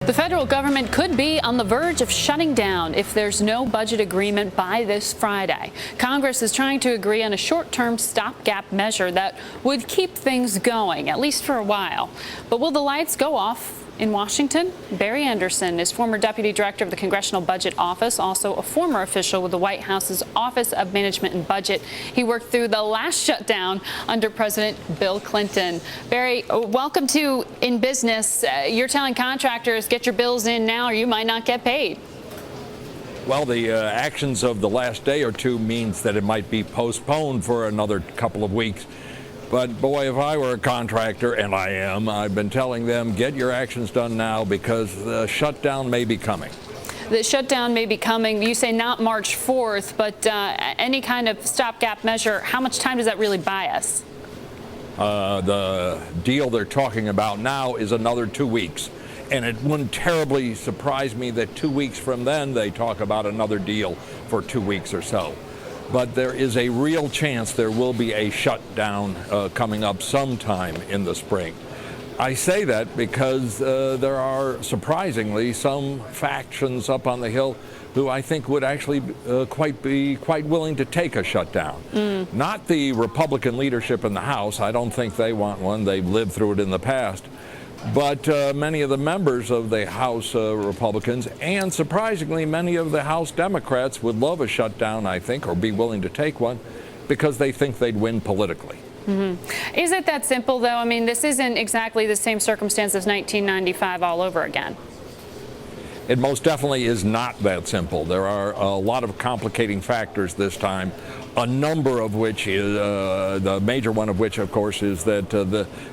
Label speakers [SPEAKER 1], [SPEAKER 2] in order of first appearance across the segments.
[SPEAKER 1] The federal government could be on the verge of shutting down if there's no budget agreement by this Friday. Congress is trying to agree on a short-term stopgap measure that would keep things going, at least for a while. But will the lights go off in Washington? Barry Anderson is former deputy director of the Congressional Budget Office, also a former official with the White House's Office of Management and Budget. He worked through the last shutdown under President Bill Clinton. Barry, welcome to In Business. You're telling contractors, get your bills in now or you might not get paid.
[SPEAKER 2] Well, the actions of the last day or two means that it might be postponed for another couple of weeks. But boy, if I were a contractor, and I am, I've been telling them, get your actions done now because the shutdown may be coming.
[SPEAKER 1] The shutdown may be coming. You say not March 4th, but any kind of stopgap measure, how much time does that really buy us?
[SPEAKER 2] The deal they're talking about now is another 2 weeks. And it wouldn't terribly surprise me that 2 weeks from then they talk about another deal for 2 weeks or so. But there is a real chance there will be a shutdown coming up sometime in the spring. I say that because there are surprisingly some factions up on the Hill who I think would actually be quite willing to take a shutdown. Not the Republican leadership in the House. I don't think they want one. They've lived through it in the past. But many of the members of the House Republicans and surprisingly many of the House Democrats would love a shutdown, I think, or be willing to take one because they think they'd win politically.
[SPEAKER 1] Is it that simple, though? I mean, this isn't exactly the same circumstance as 1995 all over again.
[SPEAKER 2] It most definitely is not that simple. There are a lot of complicating factors this time, a number of which is, the major one of which, of course, is that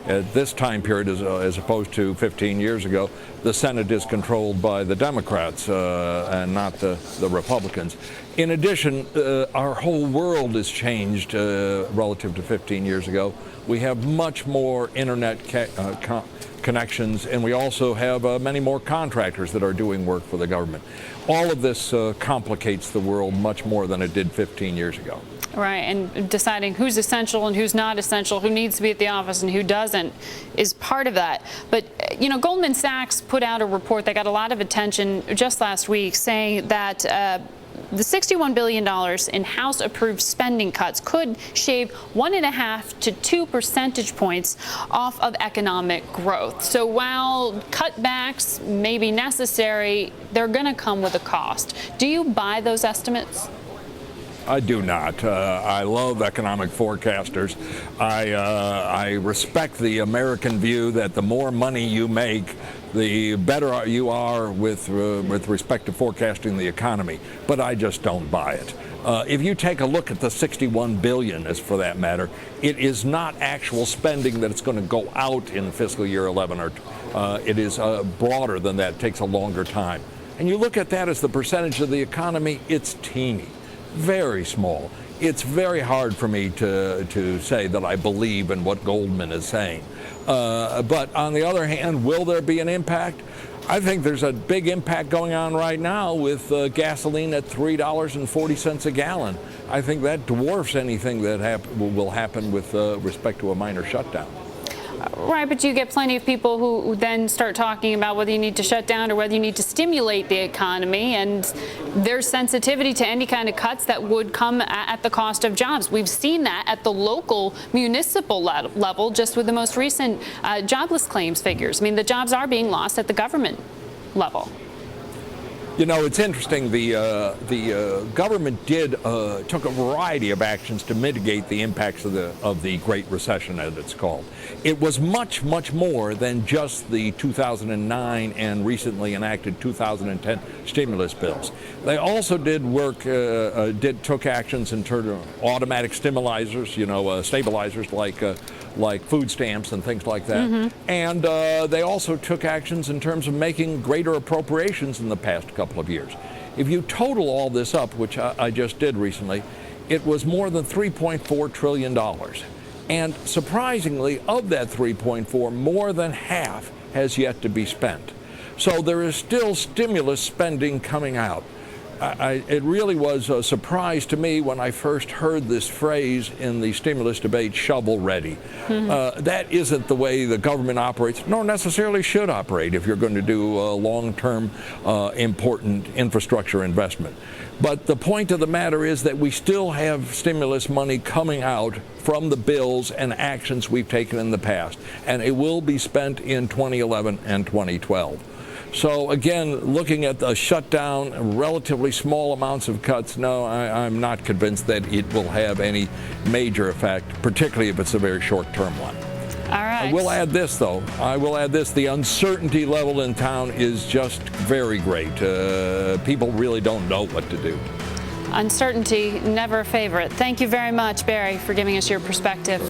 [SPEAKER 2] at this time period, as opposed to 15 years ago, the Senate is controlled by the Democrats and not the Republicans. In addition, our whole world has changed relative to 15 years ago. We have much more internet connections, and we also have many more contractors that are doing work for the government. All of this complicates the world much more than it did 15 years ago.
[SPEAKER 1] Right, and deciding who's essential and who's not essential, who needs to be at the office and who doesn't, is part of that. But, you know, Goldman Sachs put out a report that got a lot of attention just last week saying that the $61 billion in House-approved spending cuts could shave 1.5 to 2 percentage points off of economic growth. So while cutbacks may be necessary, they're going to come with a cost. Do you buy those estimates?
[SPEAKER 2] I do not. I love economic forecasters. I respect the American view that the more money you make, the better you are with respect to forecasting the economy. But I just don't buy it. If you take a look at the $61 billion, as for that matter, it is not actual spending that it's going to go out in fiscal year 11. It is broader than that. It takes a longer time. And you look at that as the percentage of the economy, it's teeny. Very small. It's very hard for me to say that I believe in what Goldman is saying. But on the other hand, will there be an impact? I think there's a big impact going on right now with gasoline at $3.40 a gallon. I think that dwarfs anything that will happen with respect to a minor shutdown.
[SPEAKER 1] Right, but you get plenty of people who then start talking about whether you need to shut down or whether you need to stimulate the economy, and there's sensitivity to any kind of cuts that would come at the cost of jobs. We've seen that at the local municipal level just with the most recent jobless claims figures. I mean, the jobs are being lost at the government level.
[SPEAKER 2] You know, it's interesting. The government took a variety of actions to mitigate the impacts of the Great Recession, as it's called. It was much more than just the 2009 and recently enacted 2010 stimulus bills. They also took actions in terms of automatic stabilizers, stabilizers like food stamps and things like that. And they also took actions in terms of making greater appropriations in the past couple of years. If you total all this up, which I just did recently, it was more than $3.4 trillion. And surprisingly, of that 3.4, more than half has yet to be spent. So there is still stimulus spending coming out. it really was a surprise to me when I first heard this phrase in the stimulus debate, shovel ready. That isn't the way the government operates, nor necessarily should operate if you're going to do long-term important infrastructure investment. But the point of the matter is that we still have stimulus money coming out from the bills and actions we've taken in the past, and it will be spent in 2011 and 2012. So again, looking at the shutdown, relatively small amounts of cuts, no, I'm not convinced that it will have any major effect, particularly if it's a very short-term one.
[SPEAKER 1] All right.
[SPEAKER 2] I will add this, though. The uncertainty level in town is just very great. People really don't know what to do.
[SPEAKER 1] Uncertainty, never a favorite. Thank you very much, Barry, for giving us your perspective.